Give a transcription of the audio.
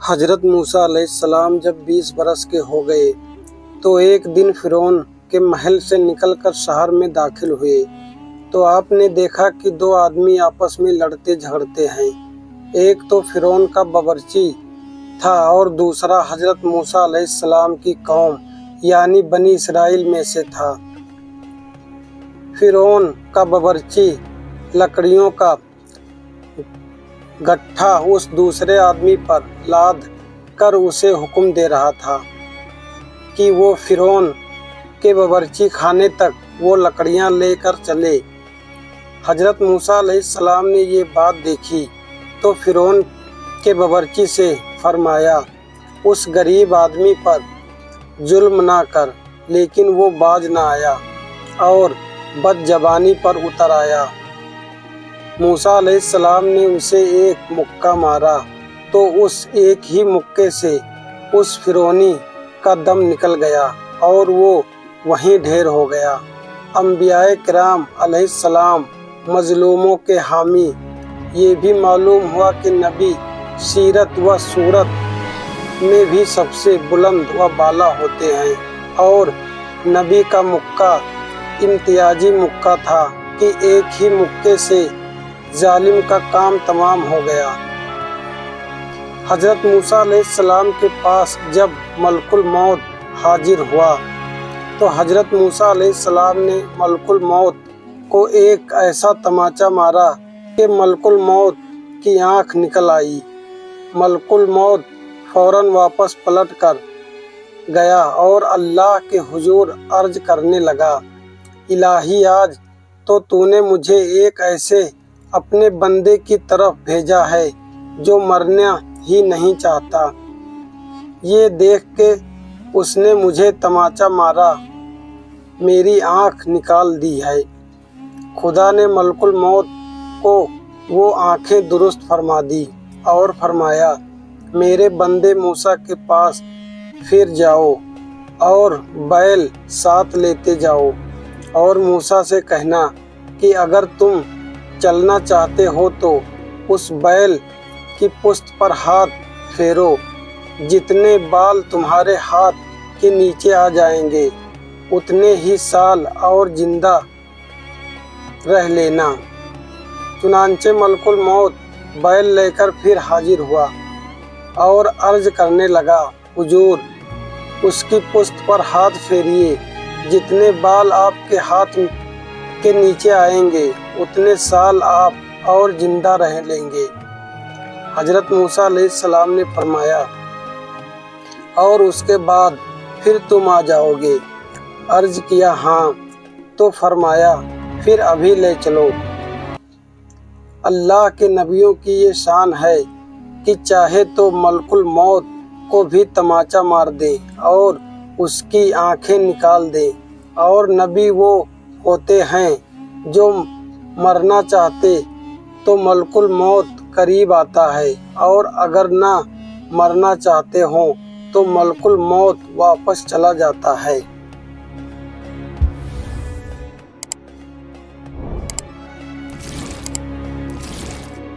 हजरत मूसा अलैहिस्सलाम जब 20 बरस के हो गए तो एक दिन फिरौन के महल से निकलकर शहर में दाखिल हुए तो आपने देखा कि दो आदमी आपस में लड़ते झगड़ते हैं। एक तो फिरौन का बावर्ची था और दूसरा हजरत मूसा अलैहिस्सलाम की कौम यानी बनी इसराइल में से था। फिरौन का बावर्ची लकड़ियों का गट्ठा उस दूसरे आदमी पर लाद कर उसे हुक्म दे रहा था कि वो फिरौन के बावर्ची खाने तक वो लकड़ियां लेकर चले। हजरत मूसा अलैहिस्सलाम ने ये बात देखी तो फिरौन के बावर्ची से फरमाया, उस गरीब आदमी पर जुल्म ना कर, लेकिन वो बाज ना आया और बदजबानी पर उतर आया। मूसा अलैहिस्सलाम ने उसे एक मुक्का मारा तो उस एक ही मुक्के से उस फिरौनी का दम निकल गया और वो वहीं ढेर हो गया। अंबियाए किराम अलैहिस्सलाम मजलूमों के हामी। ये भी मालूम हुआ कि नबी सीरत व सूरत में भी सबसे बुलंद व बाला होते हैं और नबी का मुक्का इम्तियाजी मुक्का था कि एक ही मुक्के से जालिम का काम तमाम हो गया। हजरत मूसा अलैहिस्सलाम के पास जब मलकुल मौत हाजिर हुआ तो हजरत मूसा अलैहिस्सलाम ने मलकुल मौत को एक ऐसा तमाचा मारा कि मलकुल मौत की आंख निकल आई। मलकुल मौत फौरन वापस पलट कर गया और अल्लाह के हुजूर अर्ज करने लगा, इलाही आज तो तूने मुझे एक ऐसे अपने बंदे की तरफ भेजा है जो मरना ही नहीं चाहता। ये देख के उसने मुझे तमाचा मारा, मेरी आंख निकाल दी है। खुदा ने मलकुल मौत को वो आंखें दुरुस्त फरमा दी और फरमाया, मेरे बंदे मूसा के पास फिर जाओ और बैल साथ लेते जाओ और मूसा से कहना कि अगर तुम चलना चाहते हो तो उस बैल की पुश्त पर हाथ फेरो, जितने बाल तुम्हारे हाथ के नीचे आ जाएंगे उतने ही साल और जिंदा रह लेना। चुनांचे मलकुल मौत बैल लेकर फिर हाजिर हुआ और अर्ज करने लगा, हुजूर उसकी पुश्त पर हाथ फेरिए, जितने बाल आपके हाथ के नीचे आएंगे उतने साल आप और जिंदा रह लेंगे। हजरत मूसा अलैहिस्सलाम ने फरमाया, और उसके बाद फिर तुम आ जाओगे? अर्ज किया, हाँ। तो फरमाया, फिर अभी ले चलो। अल्लाह के नबियों की ये शान है कि चाहे तो मलकुल मौत को भी तमाचा मार दे और उसकी आंखें निकाल दे, और नबी वो होते हैं जो मरना चाहते तो मलकुल मौत करीब आता है और अगर ना मरना चाहते हों तो मलकुल मौत वापस चला जाता है।